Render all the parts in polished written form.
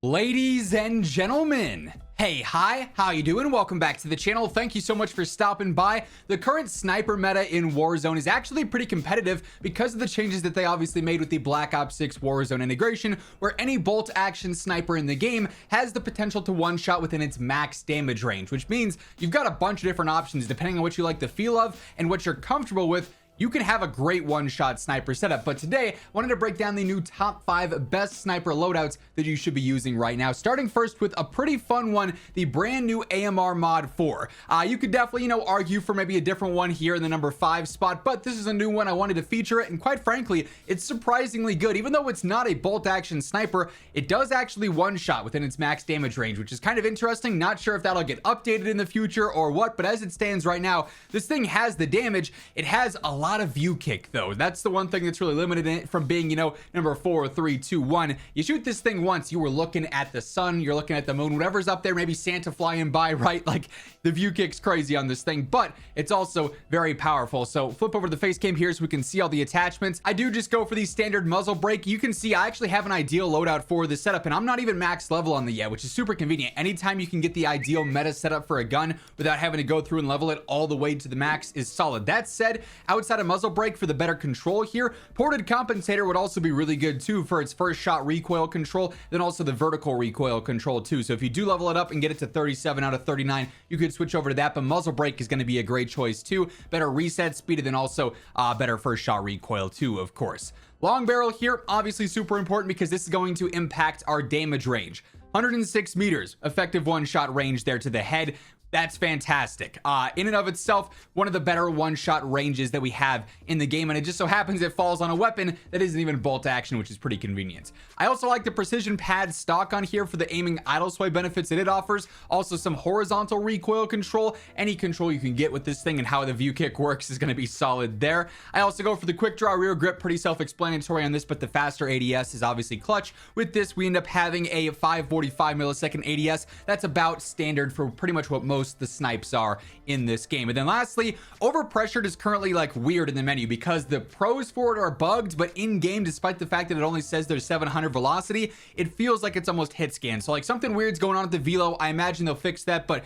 Ladies and gentlemen, hey, hi, how you doing? Welcome back to the channel. Thank you so much for stopping by. The current sniper meta in Warzone is actually pretty competitive because of the changes that they obviously made with the Black Ops 6 Warzone integration, where any bolt action sniper in the game has the potential to one-shot within its max damage range, which means you've got a bunch of different options depending on what you like the feel of and what you're comfortable with. You can have a great one-shot sniper setup, but today I wanted to break down the new top 5 best sniper loadouts that you should be using right now, starting first with a pretty fun one, the brand new AMR mod 4. You could definitely, argue for maybe a different one here in the number 5 spot, but this is a new one. I wanted to feature it, and quite frankly, it's surprisingly good. Even though it's not a bolt action sniper, it does actually one-shot within its max damage range, which is kind of interesting. Not sure if that'll get updated in the future or what, but as it stands right now, this thing has the damage. It has a lot of view kick though. That's the one thing that's really limited it from being, number 4, 3, 2, 1. You shoot this thing once, you were looking at the sun, you're looking at the moon, whatever's up there, maybe Santa flying by, right? Like, the view kick's crazy on this thing, but it's also very powerful. So flip over to the face cam here so we can see all the attachments. I do just go for the standard muzzle brake. You can see I actually have an ideal loadout for this setup, and I'm not even max level on the yet, which is super convenient. Anytime you can get the ideal meta setup for a gun without having to go through and level it all the way to the max is solid. That said, outside of muzzle brake, for the better control here, ported compensator would also be really good too for its first shot recoil control, then also the vertical recoil control too. So if you do level it up and get it to 37 out of 39, you could switch over to that, but muzzle brake is going to be a great choice too. Better reset speed, and then also better first shot recoil too, of course. Long barrel here, obviously super important because this is going to impact our damage range. 106 meters effective one-shot range there to the head. That's fantastic. In and of itself, one of the better one-shot ranges that we have in the game, and it just so happens it falls on a weapon that isn't even bolt action, which is pretty convenient. I also like the precision pad stock on here for the aiming idle sway benefits that it offers. Also some horizontal recoil control. Any control you can get with this thing and how the view kick works is going to be solid there. I also go for the quick draw rear grip, pretty self-explanatory on this, but the faster ADS is obviously clutch. With this, we end up having a 545 millisecond ADS. That's about standard for pretty much what most the snipes are in this game. And then lastly, overpressured is currently like weird in the menu because the pros for it are bugged, but in game, despite the fact that it only says there's 700 velocity, it feels like it's almost hit scan. So like something weird's going on at the velo. I imagine they'll fix that, but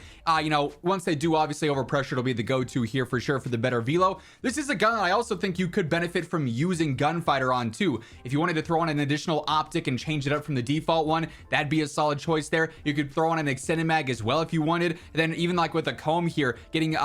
once they do, obviously overpressured will be the go-to here for sure for the better velo. This is a gun I also think you could benefit from using gunfighter on too. If you wanted to throw on an additional optic and change it up from the default one, that'd be a solid choice there. You could throw on an extended mag as well if you wanted. And then even like with a comb here, getting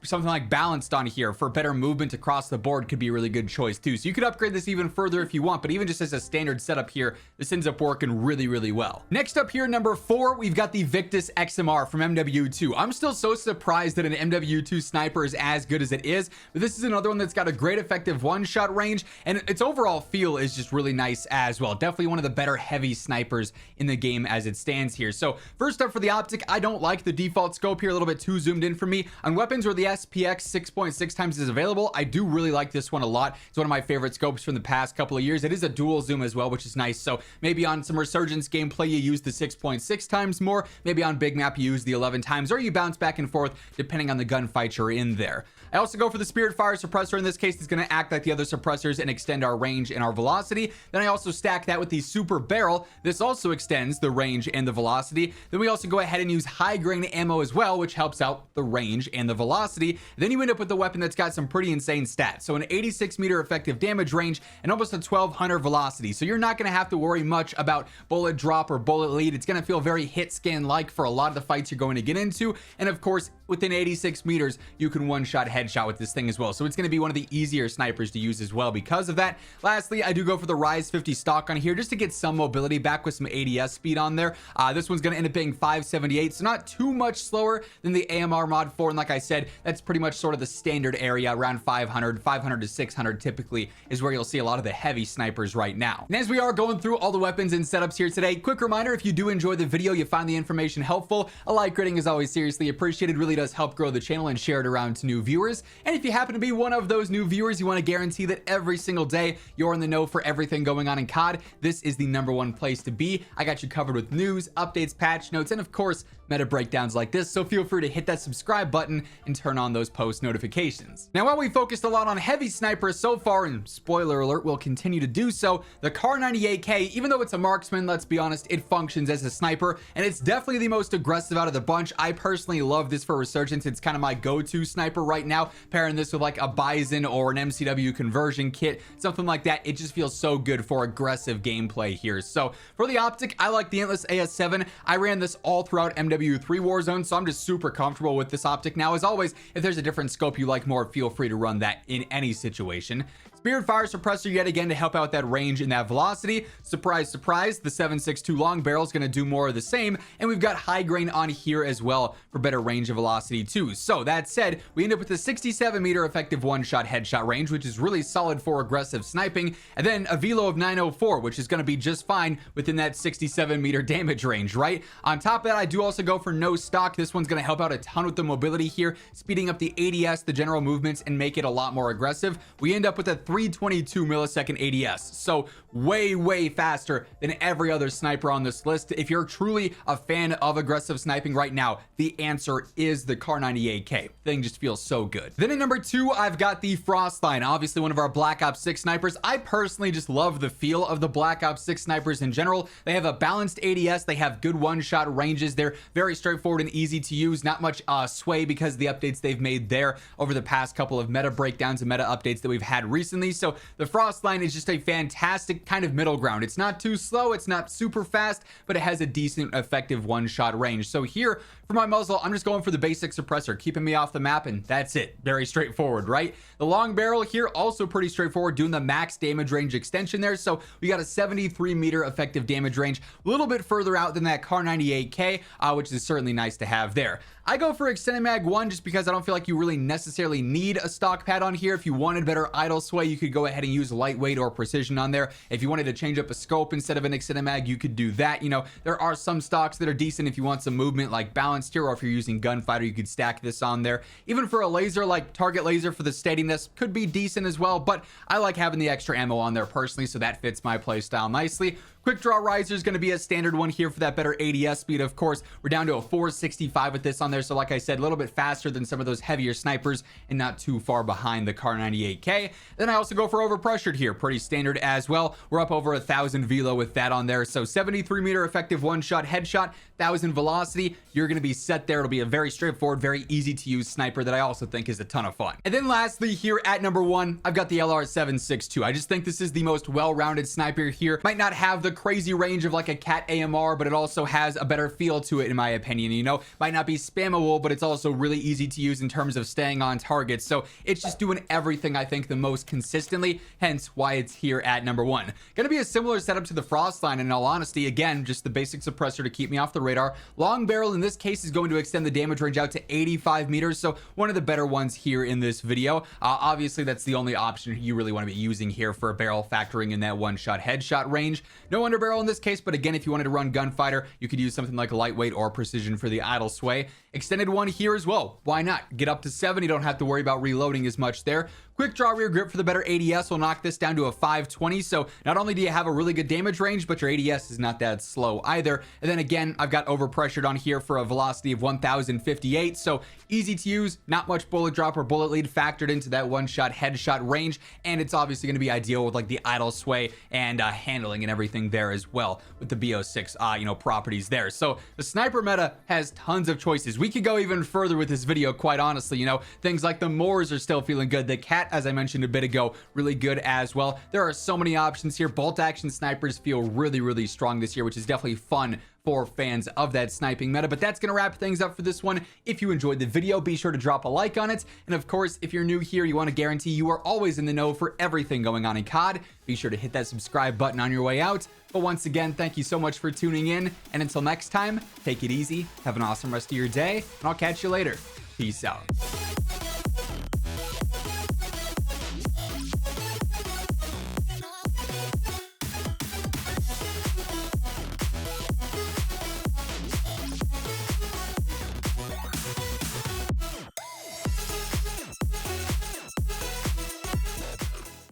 something like balanced on here for better movement across the board could be a really good choice too. So you could upgrade this even further if you want, but even just as a standard setup here, this ends up working really, really well. Next up here, number 4, we've got the Victus XMR from MW2. I'm still so surprised that an MW2 sniper is as good as it is, but this is another one that's got a great effective one-shot range, and its overall feel is just really nice as well. Definitely one of the better heavy snipers in the game as it stands here. So first up for the optic, I don't like the default scope here, a little bit too zoomed in for me. On weapons where the SPX 6.6 times is available, I do really like this one a lot. It's one of my favorite scopes from the past couple of years. It is a dual zoom as well, which is nice. So maybe on some resurgence gameplay, you use the 6.6 times more. Maybe on big map, you use the 11 times, or you bounce back and forth depending on the gunfight you're in there. I also go for the Spirit Fire suppressor. In this case, it's going to act like the other suppressors and extend our range and our velocity. Then I also stack that with the Super Barrel. This also extends the range and the velocity. Then we also go ahead and use high grain ammo as well, which helps out the range and the velocity. Then you end up with a weapon that's got some pretty insane stats. So an 86 meter effective damage range and almost a 1200 velocity. So you're not going to have to worry much about bullet drop or bullet lead. It's going to feel very hit scan like for a lot of the fights you're going to get into. And of course, within 86 meters, you can one-shot headshot with this thing as well. So it's going to be one of the easier snipers to use as well because of that. Lastly, I do go for the Rise 50 stock on here just to get some mobility back with some ADS speed on there. This one's going to end up being 578, so not too much slower than the AMR mod 4. And like I said, that's pretty much sort of the standard area around 500 to 600 typically is where you'll see a lot of the heavy snipers right now. And as we are going through all the weapons and setups here today, quick reminder, if you do enjoy the video, you find the information helpful, a like rating is always seriously appreciated. Really does help grow the channel and share it around to new viewers. And if you happen to be one of those new viewers, you want to guarantee that every single day you're in the know for everything going on in COD, this is the #1 place to be. I got you covered with news, updates, patch notes, and of course meta breakdowns like this. so feel free to hit that subscribe button and turn on those post notifications. Now, while we focused a lot on heavy snipers so far, and spoiler alert, we'll continue to do so, the Kar 98K, even though it's a marksman, let's be honest, it functions as a sniper, and it's definitely the most aggressive out of the bunch. I personally love this for Resurgence. It's kind of my go-to sniper right now. Pairing this with like a Bison or an MCW conversion kit, something like that, it just feels so good for aggressive gameplay here. So for the optic, I like the Antless AS7. I ran this all throughout MW3 Warzone, so I'm just super comfortable with this optic. Now, as always, if there's a different scope you like more, feel free to run that in any situation. Spirit Fire Suppressor yet again to help out that range and that velocity. Surprise, surprise, the 7.62 long barrel is going to do more of the same, and we've got high grain on here as well for better range and velocity too. So that said, we end up with a 67 meter effective one-shot headshot range, which is really solid for aggressive sniping, and then a velo of 904, which is going to be just fine within that 67 meter damage range, right? On top of that, I do also go for no stock. This one's going to help out a ton with the mobility here, speeding up the ADS, the general movements, and make it a lot more aggressive. We end up with a 322 millisecond ADS, so way faster than every other sniper on this list. If you're truly a fan of aggressive sniping right now, the answer is the Kar 98K. Thing just feels so good. Then at number 2, I've got the Frostline, obviously one of our Black Ops 6 snipers. I personally just love the feel of the Black Ops 6 snipers in general. They have a balanced ADS, they have good one-shot ranges, they're very straightforward and easy to use, not much sway because of the updates they've made there over the past couple of meta breakdowns and meta updates that we've had recently. So the Frostline is just a fantastic kind of middle ground. It's not too slow, it's not super fast, but it has a decent effective one-shot range. So here for my muzzle, I'm just going for the basic suppressor, keeping me off the map, and that's it. Very straightforward, right? The long barrel here, also pretty straightforward, doing the max damage range extension there. So we got a 73 meter effective damage range, a little bit further out than that Kar 98K, which is certainly nice to have there. I go for extended mag 1 just because I don't feel like you really necessarily need a stock pad on here. If you wanted better idle sway, you could go ahead and use lightweight or precision on there. If you wanted to change up a scope instead of an extended mag, you could do that. You know, there are some stocks that are decent if you want some movement like balanced here, or if you're using gunfighter, you could stack this on there. Even for a laser, like target laser for the steadiness could be decent as well, but I like having the extra ammo on there personally, so that fits my play style nicely. Quick draw riser is going to be a standard one here for that better ADS speed. Of course, we're down to a 465 with this on there, so like I said, a little bit faster than some of those heavier snipers and not too far behind the Kar 98K. Then I also go for overpressured here, pretty standard as well. We're up over 1,000 velo with that on there, so 73 meter effective one-shot headshot, 1,000 velocity. You're going to be set there. It'll be a very straightforward, very easy to use sniper that I also think is a ton of fun. And then lastly here at number 1, I've got the LR762. I just think this is the most well-rounded sniper here. Might not have the crazy range of like a Cat AMR, but it also has a better feel to it in my opinion. You know, might not be spammable, but it's also really easy to use in terms of staying on target. So it's just doing everything I think the most consistently, hence why it's here at number 1. Gonna be a similar setup to the Frostline in all honesty. Again, just the basic suppressor to keep me off the radar. Long barrel in this case is going to extend the damage range out to 85 meters, so one of the better ones here in this video. Obviously that's the only option you really want to be using here for a barrel, factoring in that one-shot headshot range. No underbarrel in this case, but again, if you wanted to run gunfighter, you could use something like lightweight or precision for the idle sway. Extended one here as well, why not? Get up to 7, you don't have to worry about reloading as much there. Quick draw rear grip for the better ADS will knock this down to a 520, so not only do you have a really good damage range, but your ADS is not that slow either. And then again, I've got overpressured on here for a velocity of 1058, so easy to use, not much bullet drop or bullet lead factored into that one-shot headshot range, and it's obviously going to be ideal with like the idle sway and handling and everything there as well with the BO6 you know, properties there. So the sniper meta has tons of choices. We could go even further with this video, quite honestly. You know, things like the Moors are still feeling good. The Cat, as I mentioned a bit ago, really good as well. There are so many options here. Bolt action snipers feel really strong this year, which is definitely fun for fans of that sniping meta. But that's going to wrap things up for this one. If you enjoyed the video, be sure to drop a like on it. And of course, if you're new here, you want to guarantee you are always in the know for everything going on in COD, be sure to hit that subscribe button on your way out. But once again, thank you so much for tuning in. And until next time, take it easy, have an awesome rest of your day, and I'll catch you later. Peace out.